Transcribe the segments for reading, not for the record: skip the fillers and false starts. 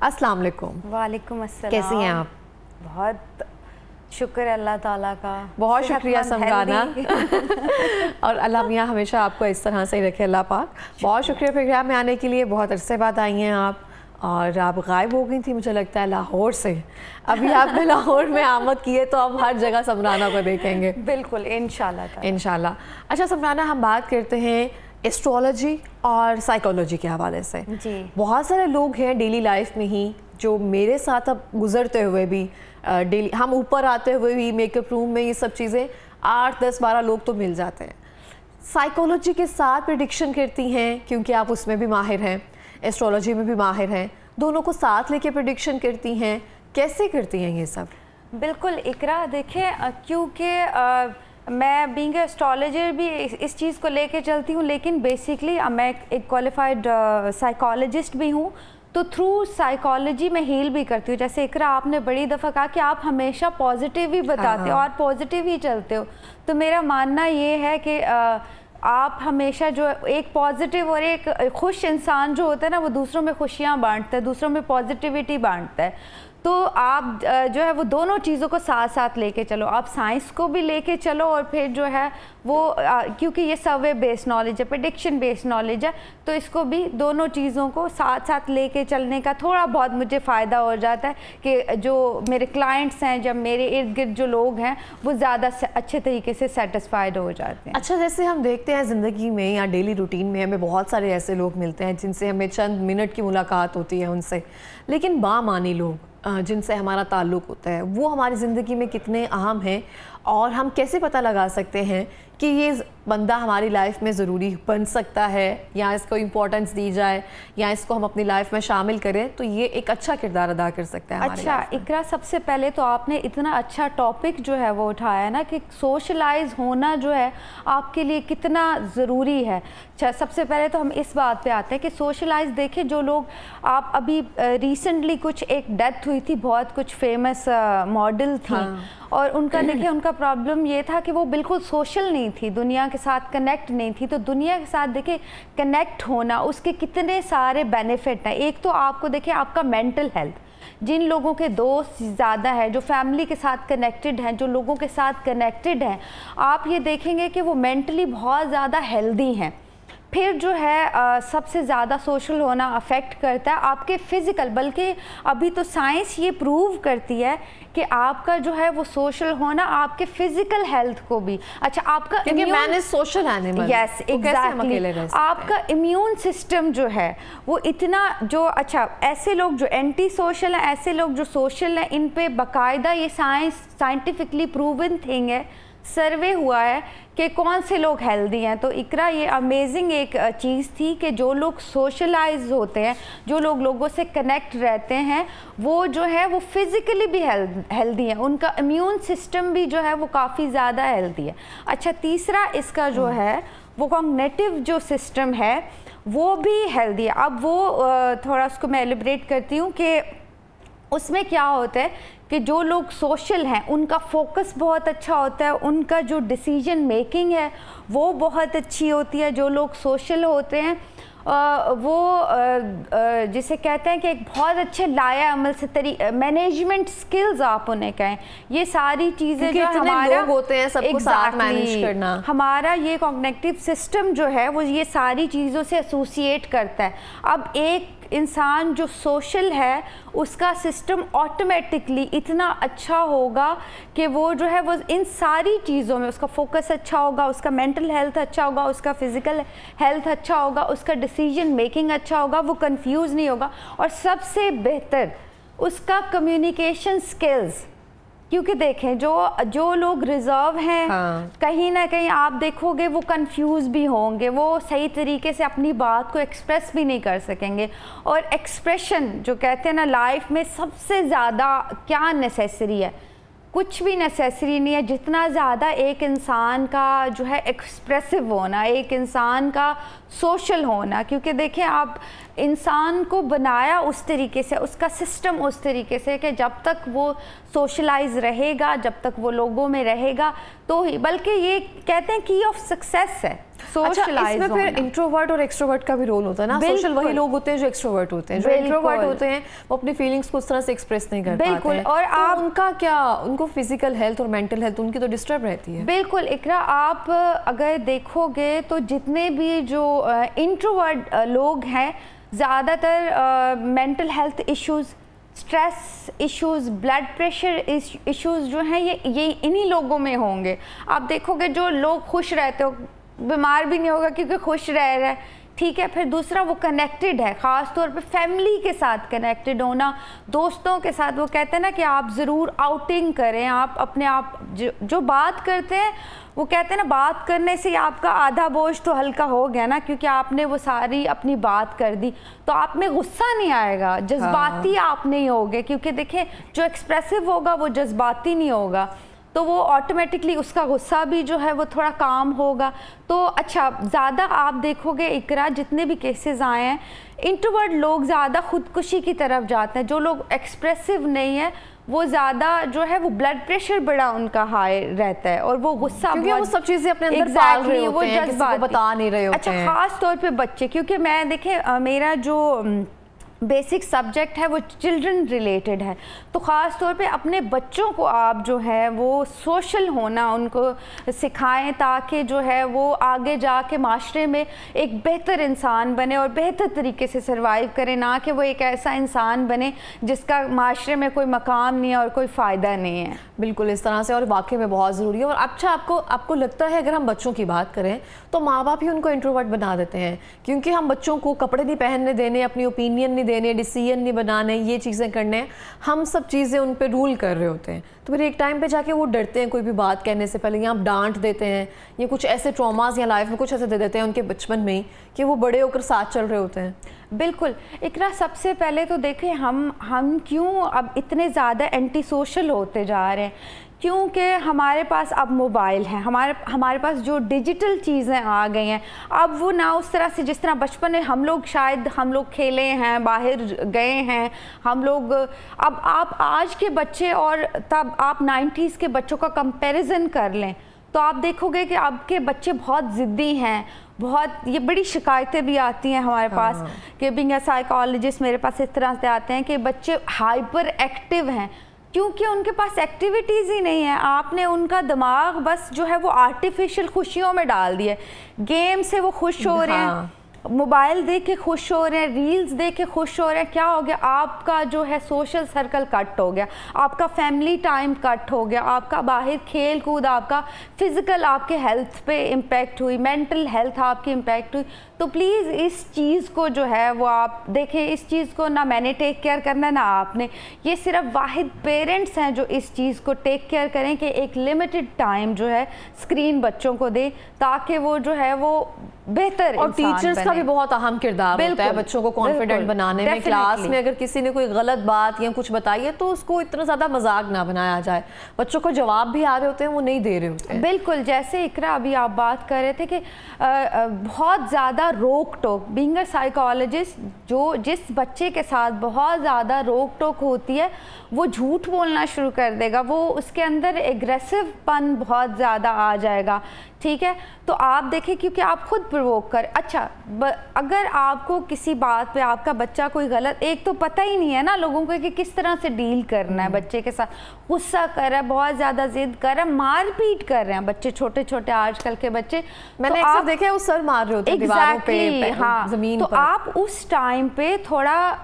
السلام علیکم. وعلیکم السلام. کیسی ہیں آپ؟ بہت شکر اللہ تعالیٰ کا. بہت شکریہ سمرانا اور اللہ میاں ہمیشہ آپ کو اس طرح سے ہی رکھے اللہ پاک. بہت شکریہ پروگرام میں آنے کے لیے. بہت عرصے بعد آئی ہیں آپ اور آپ غائب ہو گئی تھیں مجھے لگتا ہے لاہور سے. ابھی آپ نے لاہور میں آمد کی ہے تو اب ہر جگہ سمرانا کو دیکھیں گے. بالکل انشاءاللہ. انشاءاللہ. اچھا سمرانا، ہم بات کرتے ہیں ایسٹرولوجی اور سائیکالوجی کے حوالے سے. جی بہت سارے لوگ ہیں ڈیلی لائف میں ہی جو میرے ساتھ اب گزرتے ہوئے بھی ڈیلی ہم اوپر آتے ہوئے بھی میک اپ روم میں یہ سب چیزیں 8 10 12 لوگ تو مل جاتے ہیں. سائیکالوجی کے ساتھ پریڈکشن کرتی ہیں کیونکہ آپ اس میں بھی ماہر ہیں، ایسٹرولوجی میں بھی ماہر ہیں، دونوں کو ساتھ لے کے پریڈکشن کرتی ہیں. کیسے کرتی ہیں یہ سب؟ بالکل اقرا، دیکھیں کیونکہ میں بینگ ایسٹرولوجر بھی اس چیز کو لے کے چلتی ہوں، لیکن بیسکلی میں ایک کوالیفائڈ سائیکالوجسٹ بھی ہوں، تو تھرو سائیکالوجی میں ہیل بھی کرتی ہوں. جیسے اقرا آپ نے بڑی دفعہ کہا کہ آپ ہمیشہ پازیٹیو ہی بتاتے ہو اور پازیٹیو ہی چلتے ہو، تو میرا ماننا یہ ہے کہ آپ ہمیشہ جو ایک پازیٹیو اور ایک خوش انسان جو ہوتا ہے نا، وہ دوسروں میں خوشیاں بانٹتا ہے، دوسروں میں پازیٹیوٹی بانٹتا ہے. تو آپ جو ہے وہ دونوں چیزوں کو ساتھ ساتھ لے کے چلو. آپ سائنس کو بھی لے کے چلو اور پھر جو ہے وہ کیونکہ یہ سروے بیس نالج ہے، پریڈکشن بیس نالج ہے، تو اس کو بھی دونوں چیزوں کو ساتھ ساتھ لے کے چلنے کا تھوڑا بہت مجھے فائدہ ہو جاتا ہے کہ جو میرے کلائنٹس ہیں، جب میرے ارد گرد جو لوگ ہیں وہ زیادہ اچھے طریقے سے سیٹسفائیڈ ہو جاتے ہیں. اچھا، جیسے ہم دیکھتے ہیں زندگی میں یا ڈیلی روٹین میں ہمیں بہت سارے ایسے لوگ ملتے ہیں جن سے ہمیں چند منٹ کی ملاقات ہوتی ہے ان سے، لیکن بامعنی لوگ جن سے ہمارا تعلق ہوتا ہے وہ ہماری زندگی میں کتنے اہم ہیں اور ہم کیسے پتہ لگا سکتے ہیں کہ یہ بندہ ہماری لائف میں ضروری بن سکتا ہے یا اس کو امپورٹنس دی جائے یا اس کو ہم اپنی لائف میں شامل کریں تو یہ ایک اچھا کردار ادا کر سکتا ہے. اچھا اقرا، سب سے پہلے تو آپ نے اتنا اچھا ٹاپک جو ہے وہ اٹھایا ہے نا کہ سوشلائز ہونا جو ہے آپ کے لیے کتنا ضروری ہے. اچھا، سب سے پہلے تو ہم اس بات پہ آتے ہیں کہ سوشلائز دیکھیں، جو لوگ آپ ابھی ریسنٹلی کچھ ایک ڈیتھ ہوئی تھی، بہت کچھ فیمس ماڈل تھی اور ان کا دیکھیں ان کا پرابلم یہ تھا کہ وہ بالکل سوشل نہیں تھی، دنیا کے ساتھ کنیکٹ نہیں تھی. تو دنیا کے ساتھ دیکھیں کنیکٹ ہونا اس کے کتنے سارے بینیفٹ ہیں. ایک تو آپ کو دیکھیں آپ کا مینٹل ہیلتھ، جن لوگوں کے دوست زیادہ ہیں، جو فیملی کے ساتھ کنیکٹڈ ہیں، جو لوگوں کے ساتھ کنیکٹڈ ہیں، آپ یہ دیکھیں گے کہ وہ مینٹلی بہت زیادہ ہیلدی ہیں. پھر جو ہے سب سے زیادہ سوشل ہونا افیکٹ کرتا ہے آپ کے فزیکل، بلکہ ابھی تو سائنس یہ پروو کرتی ہے کہ آپ کا جو ہے وہ سوشل ہونا آپ کے فزیکل ہیلتھ کو بھی اچھا آپ کا سوشل اینیمل، یس ایگزیکٹلی، آپ کا امیون سسٹم جو ہے وہ اتنا جو اچھا ایسے لوگ جو اینٹی سوشل ہیں، ایسے لوگ جو سوشل ہیں، ان پہ باقاعدہ یہ سائنٹیفکلی پروون تھنگ ہے، سروے ہوا ہے کہ کون سے لوگ ہیلدی ہیں. تو اقرا یہ امیزنگ ایک چیز تھی کہ جو لوگ سوشلائز ہوتے ہیں، جو لوگ لوگوں سے کنیکٹ رہتے ہیں، وہ جو ہے وہ فزیکلی بھی ہیلدی ہیں، ان کا امیون سسٹم بھی جو ہے وہ کافی زیادہ ہیلدی ہے. اچھا، تیسرا اس کا جو ہے وہ کوگنیٹو جو سسٹم ہے وہ بھی ہیلدی ہے. اب وہ تھوڑا اس کو میں ایلیبریٹ کرتی ہوں کہ اس میں کیا ہوتا ہے کہ جو لوگ سوشل ہیں ان کا فوکس بہت اچھا ہوتا ہے، ان کا جو ڈیسیجن میکنگ ہے وہ بہت اچھی ہوتی ہے. جو لوگ سوشل ہوتے ہیں وہ جسے کہتے ہیں کہ ایک بہت اچھے لایا عمل سے مینجمنٹ سکلز آپ انہیں کہیں، یہ ساری چیزیں جو ہمارا ہوتے ہیں سب کو ساتھ مینیج کرنا، ہمارا یہ کوگنیٹو سسٹم جو ہے وہ یہ ساری چیزوں سے ایسوسیٹ کرتا ہے. اب ایک انسان جو سوشل ہے اس کا سسٹم آٹومیٹکلی اتنا اچھا ہوگا کہ وہ جو ہے وہ ان ساری چیزوں میں اس کا فوکس اچھا ہوگا، اس کا مینٹل ہیلتھ اچھا ہوگا، اس کا فزیکل ہیلتھ اچھا ہوگا، اس کا ڈیسیجن میکنگ اچھا ہوگا، وہ کنفیوز نہیں ہوگا، اور سب سے بہتر اس کا کمیونیکیشن سکلز. کیونکہ دیکھیں جو لوگ ریزرو ہیں کہیں نہ کہیں آپ دیکھو گے وہ کنفیوز بھی ہوں گے، وہ صحیح طریقے سے اپنی بات کو ایکسپریس بھی نہیں کر سکیں گے. اور ایکسپریشن جو کہتے ہیں نا لائف میں سب سے زیادہ کیا نیسیسری ہے، کچھ بھی نیسیسری نہیں ہے جتنا زیادہ ایک انسان کا جو ہے ایکسپریسو ہونا، ایک انسان کا سوشل ہونا. کیونکہ دیکھیں آپ انسان کو بنایا اس طریقے سے, اس کا سسٹم اس طریقے سے کہ جب تک وہ سوشلائز رہے گا, جب تک وہ لوگوں میں رہے گا تو ہی, بلکہ یہ کہتے ہیں کی آف سکسیس ہے سوشلائز ہونا. پھر انٹروورٹ اور ایکسٹروورٹ کا بھی رول ہوتا ہے نا. سوشل وہی لوگ ہوتے ہیں جو ایکسٹروورٹ ہوتے ہیں, جو انٹروورٹ ہوتے ہیں وہ اپنی فیلنگز کو اس طرح سے ایکسپریس نہیں کر پاتے ہیں. اور آپ ان کا کیا, ان کو فزیکل ہیلتھ اور مینٹل ہیلتھ ان کی تو ڈسٹرب رہتی ہے. بالکل اقرا, آپ اگر دیکھو گے تو جتنے بھی جو انٹروورٹ لوگ ہیں زیادہ تر mental health issues, stress issues, blood pressure issues جو ہیں یہ انہی لوگوں میں ہوں گے. آپ دیکھو گے جو لوگ خوش رہتے ہو بیمار بھی نہیں ہوگا کیونکہ خوش رہ رہا ہے, ٹھیک ہے. پھر دوسرا وہ کنیکٹڈ ہے, خاص طور پہ فیملی کے ساتھ کنیکٹڈ ہونا, دوستوں کے ساتھ. وہ کہتے ہیں نا کہ آپ ضرور آؤٹنگ کریں, آپ اپنے آپ جو بات کرتے ہیں وہ کہتے ہیں نا بات کرنے سے آپ کا آدھا بوجھ تو ہلکا ہو گیا نا, کیونکہ آپ نے وہ ساری اپنی بات کر دی تو آپ میں غصہ نہیں آئے گا, جذباتی آپ نہیں ہوگے. کیونکہ دیکھیں جو ایکسپریسو ہوگا وہ جذباتی نہیں ہوگا تو وہ آٹومیٹکلی اس کا غصہ بھی جو ہے وہ تھوڑا کام ہوگا. تو اچھا زیادہ آپ دیکھو گے اقرا جتنے بھی کیسز آئے ہیں انٹروورٹ لوگ زیادہ خودکشی کی طرف جاتے ہیں. جو لوگ ایکسپریسو نہیں ہیں وہ زیادہ جو ہے وہ بلڈ پریشر بڑا ان کا ہائی رہتا ہے اور وہ غصہ کیونکہ وہ سب چیزیں اپنے اندر پال رہے ہوتے ہیں, کسی کو بتا نہیں رہے ہوتے ہیں. اچھا خاص طور پہ بچے, کیونکہ میں دیکھیں میرا جو بیسک سبجیکٹ ہے وہ چلڈرن ریلیٹڈ ہے, تو خاص طور پہ اپنے بچوں کو آپ جو ہے وہ سوشل ہونا ان کو سکھائیں تاکہ جو ہے وہ آگے جا کے معاشرے میں ایک بہتر انسان بنے اور بہتر طریقے سے سروائیو کرے, نہ کہ وہ ایک ایسا انسان بنے جس کا معاشرے میں کوئی مقام نہیں ہے اور کوئی فائدہ نہیں ہے. بالکل اس طرح سے, اور واقعی میں بہت ضروری ہے. اور اچھا آپ کو لگتا ہے اگر ہم بچوں کی بات کریں تو ماں باپ ہی ان کو انٹروورٹ بنا دیتے ہیں, کیونکہ ہم بچوں کو کپڑے نہیں پہننے دینے, اپنی اوپینین نہیں دینے, ڈیسیژن نہیں بنانے, یہ چیزیں کرنے, ہم سب چیزیں ان پہ رول کر رہے ہوتے ہیں. تو پھر ایک ٹائم پہ جا کے وہ ڈرتے ہیں کوئی بھی بات کہنے سے پہلے, یا آپ ڈانٹ دیتے ہیں یا کچھ ایسے ٹراماز یا لائف میں کچھ ایسے دے دیتے ہیں ان کے بچپن میں ہی کہ وہ بڑے ہو کر ساتھ چل رہے ہوتے ہیں. بالکل اقرا, سب سے پہلے تو دیکھیں ہم کیوں اب اتنے زیادہ اینٹی سوشل ہوتے جا رہے ہیں, کیونکہ ہمارے پاس اب موبائل ہیں, ہمارے پاس جو ڈیجیٹل چیزیں آ گئی ہیں اب وہ نہ اس طرح سے جس طرح بچپن میں ہم لوگ کھیلے ہیں, باہر گئے ہیں ہم لوگ. اب آپ آج کے بچے اور تب آپ 90s کے بچوں کا کمپیریزن کر لیں تو آپ دیکھو گے کہ اب کے بچے بہت ضدی ہیں, بہت, یہ بڑی شکایتیں بھی آتی ہیں ہمارے پاس کہ بینگ اے سائیکالوجسٹ میرے پاس اس طرح سے آتے ہیں کہ بچے ہائپر ایکٹیو ہیں کیونکہ ان کے پاس ایکٹیویٹیز ہی نہیں ہیں. آپ نے ان کا دماغ بس جو ہے وہ آرٹیفیشل خوشیوں میں ڈال دیا, گیم سے وہ خوش ہو رہے ہیں, موبائل دیکھ کے خوش ہو رہے ہیں, ریلز دیکھ کے خوش ہو رہے ہیں. کیا ہو گیا, آپ کا جو ہے سوشل سرکل کٹ ہو گیا, آپ کا فیملی ٹائم کٹ ہو گیا, آپ کا باہر کھیل کود, آپ کا فزیکل آپ کے ہیلتھ پہ امپیکٹ ہوئی, مینٹل ہیلتھ آپ کی امپیکٹ ہوئی. تو پلیز اس چیز کو جو ہے وہ آپ دیکھیں, اس چیز کو نہ میں نے ٹیک کیئر کرنا نہ آپ نے, یہ صرف واحد پیرنٹس ہیں جو اس چیز کو ٹیک کیئر کریں کہ ایک لمیٹڈ ٹائم جو ہے اسکرین بچوں کو دیں تاکہ وہ جو ہے وہ بہتر. اور ٹیچرز کا بھی بہت اہم کردار ہوتا ہے بچوں کو کانفیڈنٹ بنانے میں. کلاس میں اگر کسی نے کوئی غلط بات یا کچھ بتائی ہے تو اس کو اتنا زیادہ مذاق نہ بنایا جائے, بچوں کو جواب بھی آ رہے ہوتے ہیں وہ نہیں دے رہے ہوتے ہیں. بالکل, جیسے اقرا ابھی آپ بات کر رہے تھے کہ بہت زیادہ روک ٹوک, بینگ اے سائیکالوجسٹ جس بچے کے ساتھ بہت زیادہ روک ٹوک ہوتی ہے وہ جھوٹ بولنا شروع کر دے گا, وہ اس کے اندر ایگریسو پن بہت زیادہ آ جائے گا, ٹھیک ہے. تو آپ دیکھیں کیونکہ آپ خود پرووک کر, اچھا اگر آپ کو کسی بات پہ آپ کا بچہ کوئی غلط, ایک تو پتہ ہی نہیں ہے نا لوگوں کو کہ کس طرح سے ڈیل کرنا ہے بچے کے ساتھ, غصہ کر رہا ہے, بہت زیادہ ضد کر رہا ہے, مار پیٹ کر رہے ہیں بچے, چھوٹے چھوٹے آج کل کے بچے, میں نے اکثر دیکھا ہے وہ سر مار رہے ہوتے ہیں دیواروں پہ, زمین پر. تو آپ اس ٹائم پہ تھوڑا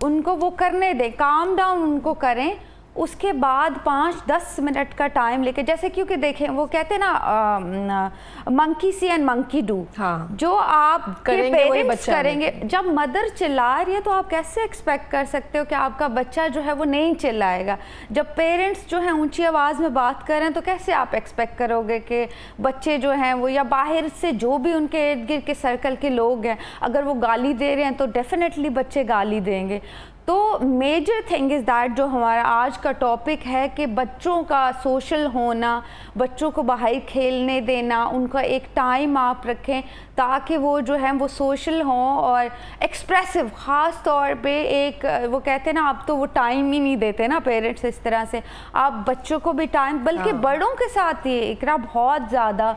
ان کو وہ کرنے دیں, کام ڈاؤن ان کو کریں, اس کے بعد 5-10 منٹ کا ٹائم لے کے, جیسے کیونکہ دیکھیں وہ کہتے ہیں نا منکی سی اینڈ منکی ڈو, جو آپ کے پیرنٹس کریں گے. جب مدر چلا رہی ہے تو آپ کیسے ایکسپیکٹ کر سکتے ہو کہ آپ کا بچہ جو ہے وہ نہیں چلائے گا. جب پیرنٹس جو ہیں اونچی آواز میں بات کر رہے ہیں تو کیسے آپ ایکسپیکٹ کرو گے کہ بچے جو ہیں وہ, یا باہر سے جو بھی ان کے ارد گرد کے سرکل کے لوگ ہیں اگر وہ گالی دے رہے ہیں تو ڈیفینیٹلی بچے گالی دیں گے. تو تو میجر تھنگ از دیٹ جو ہمارا آج کا ٹاپک ہے کہ بچوں کا سوشل ہونا, بچوں کو باہر کھیلنے دینا, ان کا ایک ٹائم آپ رکھیں تاکہ وہ جو ہے وہ سوشل ہوں اور ایکسپریسو. خاص طور پہ ایک وہ کہتے ہیں نا, آپ تو وہ ٹائم ہی نہیں دیتے نا پیرنٹس اس طرح سے, آپ بچوں کو بھی ٹائم, بلکہ بڑوں کے ساتھ ہی اقرا بہت زیادہ,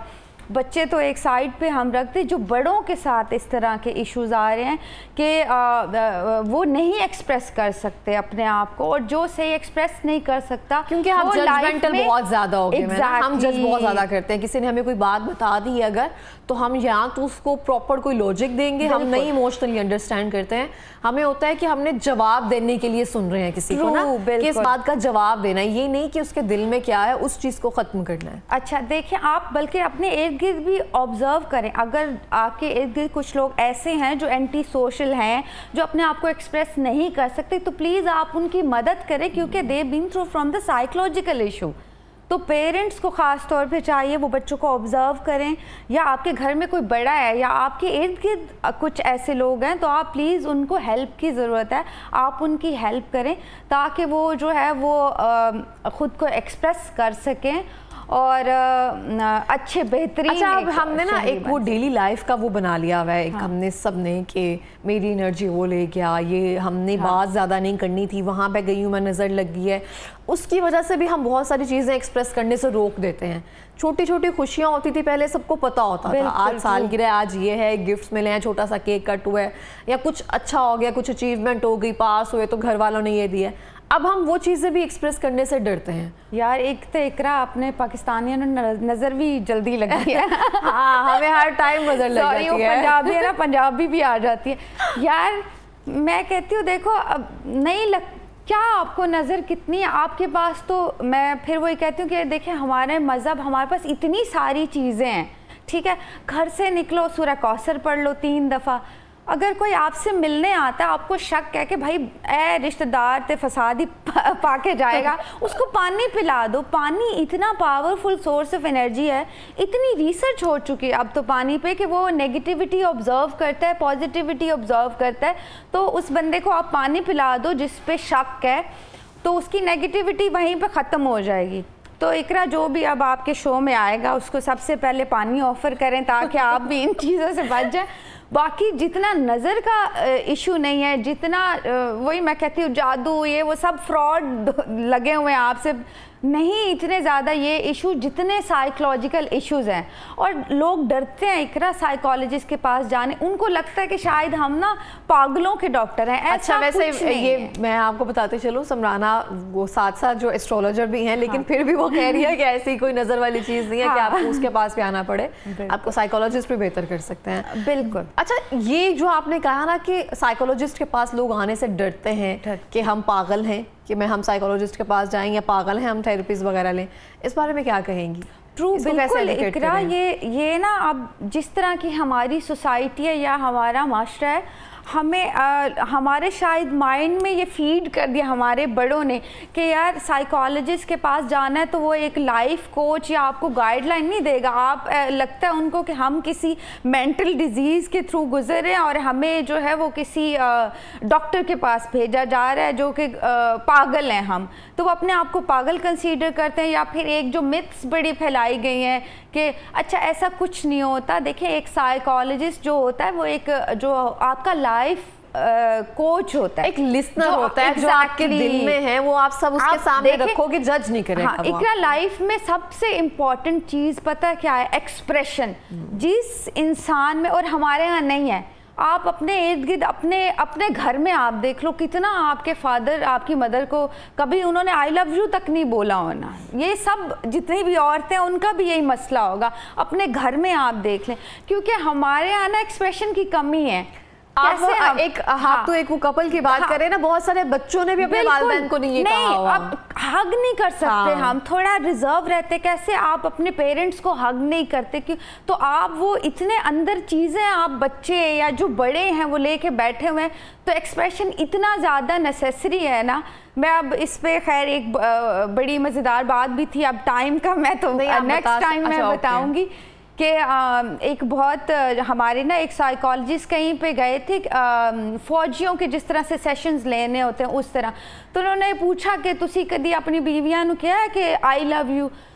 بچے تو ایک سائڈ پہ ہم رکھتے, جو بڑوں کے ساتھ اس طرح کے ایشوز آ رہے ہیں کہ وہ نہیں ایکسپریس کر سکتے اپنے آپ کو, اور جو صحیح ایکسپریس نہیں کر سکتا کیونکہ ہم ججمنٹل بہت زیادہ ہو گئے ہیں, ہم جج بہت زیادہ کرتے ہیں. کسی نے ہمیں کوئی بات بتا دی اگر, تو ہم یہاں تو اس کو پراپر کوئی لوجک دیں گے, ہم نہیں ایموشنلی انڈرسٹینڈ کرتے ہیں. ہمیں ہوتا ہے کہ ہم نے جواب دینے کے لیے سن رہے ہیں کسی کو نا, کہ اس بات کا جواب دینا ہے, یہ نہیں کہ اس کے دل میں کیا ہے اس چیز کو ختم کرنا ہے. اچھا دیکھیں آپ بلکہ اپنے ارد گرد بھی آبزرو کریں, اگر آپ کے ارد گرد کچھ لوگ ایسے ہیں جو اینٹی سوشل ہیں, جو اپنے آپ کو ایکسپریس نہیں کر سکتے, تو پلیز آپ ان کی مدد کریں, کیونکہ they been through from the psychological issue. تو پیرنٹس کو خاص طور پہ چاہیے وہ بچوں کو آبزرو کریں, یا آپ کے گھر میں کوئی بڑا ہے یا آپ کے ارد گرد کچھ ایسے لوگ ہیں, تو آپ پلیز ان کو ہیلپ کی ضرورت ہے, آپ ان کی ہیلپ کریں تاکہ وہ جو ہے وہ خود کو ایکسپریس کر سکیں اور اچھے بہترین. اچھا ہم نے نا ایک وہ ڈیلی لائف کا وہ بنا لیا ہوا ہے ایک, ہم نے سب نے کہ میری انرجی وہ لے گیا, یہ ہم نے بات زیادہ نہیں کرنی تھی, وہاں پہ گئی ہوں میں, نظر لگ گئی ہے, اس کی وجہ سے بھی ہم بہت ساری چیزیں ایکسپریس کرنے سے روک دیتے ہیں. چھوٹی چھوٹی خوشیاں ہوتی تھی پہلے, سب کو پتا ہوتا تھا, آج سالگرہ, آج یہ ہے, گفٹس ملے ہیں, چھوٹا سا کیک کٹ ہوا ہے, یا کچھ اچھا ہو گیا, کچھ اچیومنٹ ہو گئی, پاس ہوئے تو گھر والوں نے یہ دیا. اب ہم وہ چیزیں بھی ایکسپریس کرنے سے ڈرتے ہیں. یار ایک تو اقرا اپنے پاکستانیوں نے نظر بھی جلدی لگتی ہے. ہاں ہمیں ہر ٹائم نظر لگ جاتی ہے. پنجابی ہے نا, پنجابی بھی آ جاتی ہے. یار میں کہتی ہوں دیکھو اب نہیں لگ, کیا آپ کو نظر کتنی ہے آپ کے پاس, تو میں پھر وہی کہتی ہوں کہ دیکھیں ہمارے مذہب, ہمارے پاس اتنی ساری چیزیں ہیں, ٹھیک ہے, گھر سے نکلو سورہ کوثر پڑھ لو 3 دفعہ. اگر کوئی آپ سے ملنے آتا ہے, آپ کو شک ہے کہ بھائی اے رشتہ دار تے فساد ہی پا کے جائے گا, اس کو پانی پلا دو. پانی اتنا پاورفل سورس آف انرجی ہے, اتنی ریسرچ ہو چکی ہے اب تو پانی پہ کہ وہ نیگیٹیوٹی آبزرو کرتا ہے, پازیٹیوٹی آبزرو کرتا ہے. تو اس بندے کو آپ پانی پلا دو جس پہ شک ہے, تو اس کی نیگیٹیوٹی وہیں پہ ختم ہو جائے گی. تو اقرا جو بھی اب آپ کے شو میں آئے گا اس کو سب سے پہلے پانی آفر کریں تاکہ آپ بھی ان چیزوں سے بچ جائیں. باقی جتنا نظر کا ایشو نہیں ہے, جتنا وہی میں کہتی ہوں جادو یہ وہ سب فراڈ لگے ہوئے ہیں آپ سے, نہیں اتنے زیادہ یہ ایشو جتنے سائیکولوجیکل ایشوز ہیں. اور لوگ ڈرتے ہیں اقرا سائیکالوجسٹ کے پاس جانے, ان کو لگتا ہے کہ شاید ہم نا پاگلوں کے ڈاکٹر ہیں. اچھا ویسے یہ میں آپ کو بتاتے چلوں, سمرانہ وہ ساتھ ساتھ جو ایسٹرولوجر بھی ہیں, لیکن پھر بھی وہ کہہ رہی ہے کہ ایسی کوئی نظر والی چیز نہیں ہے کہ آپ کو اس کے پاس بھی آنا پڑے, آپ کو سائیکالوجسٹ بھی بہتر کر سکتے ہیں. بالکل. اچھا یہ جو آپ نے کہا نا کہ سائیکالوجسٹ کے پاس لوگ آنے سے ڈرتے ہیں کہ ہم پاگل ہیں, کہ ہم سائیکالوجسٹ کے پاس جائیں یا پاگل ہیں ہم تھیراپیز وغیرہ لیں, اس بارے میں کیا کہیں گی؟ ٹرو بالکل اقرا, یہ نا اب جس طرح کی ہماری سوسائٹی ہے یا ہمارا معاشرہ ہے, ہمیں ہمارے شاید مائنڈ میں یہ فیڈ کر دیا ہمارے بڑوں نے کہ یار سائیکالوجسٹ کے پاس جانا ہے تو وہ ایک لائف کوچ یا آپ کو گائیڈ لائن نہیں دے گا. آپ لگتا ہے ان کو کہ ہم کسی مینٹل ڈیزیز کے تھرو گزر ہیں اور ہمیں جو ہے وہ کسی ڈاکٹر کے پاس بھیجا جا رہا ہے جو کہ پاگل ہیں ہم, تو وہ اپنے آپ کو پاگل کنسیڈر کرتے ہیں. یا پھر ایک جو متس بڑی پھیلائی گئی ہیں کہ اچھا ایسا کچھ نہیں ہوتا. دیکھیں ایک سائیکالوجسٹ جو ہوتا ہے وہ ایک جو آپ کا لائف کوچ ہوتا ہے, ایک لسنر ہوتا ہے جو آپ کے دل میں ہے, وہ آپ سب اس کے سامنے رکھو گے, جج نہیں کرے گا. اقرا لائف میں سب سے امپورٹنٹ چیز پتہ کیا ہے؟ ایکسپریشن. جس انسان میں, اور ہمارے ہاں نہیں ہے, آپ اپنے ارد گرد اپنے گھر میں آپ دیکھ لو کتنا آپ کے فادر آپ کی مدر کو کبھی انہوں نے آئی لو یو تک نہیں بولا ہونا. یہ سب جتنی بھی عورتیں ان کا بھی یہی مسئلہ ہوگا. اپنے گھر میں آپ دیکھ لیں, کیونکہ ہمارے یہاں نا ایکسپریشن کی کمی ہے. آپ تو ایک وہ کپل کی بات کریں نا, بہت سارے بچوں نے بھی اپنے والدین کو نہیں کہا ہوا. اب ہگ نہیں کر سکتے, ہم تھوڑا ریزرو رہتے. کیسے آپ اپنے پیرنٹس کو ہگ نہیں کرتے؟ تو آپ وہ اتنے اندر چیزیں آپ بچے یا جو بڑے ہیں وہ لے کے بیٹھے ہوئے ہیں, تو ایکسپریشن اتنا زیادہ نیسیسری ہے نا. میں اب اس پہ خیر ایک بڑی مزیدار بات بھی تھی, اب ٹائم کا میں تو نیکسٹ ٹائم میں بتاؤں گی کہ ایک بہت ہمارے نا ایک سائیکالوجسٹ کہیں پہ گئے تھے فوجیوں کے جس طرح سے سیشنز لینے ہوتے ہیں اس طرح, تو انہوں نے پوچھا کہ تسی کدی اپنی بیویاں نو کہا ہے کہ آئی لو یو,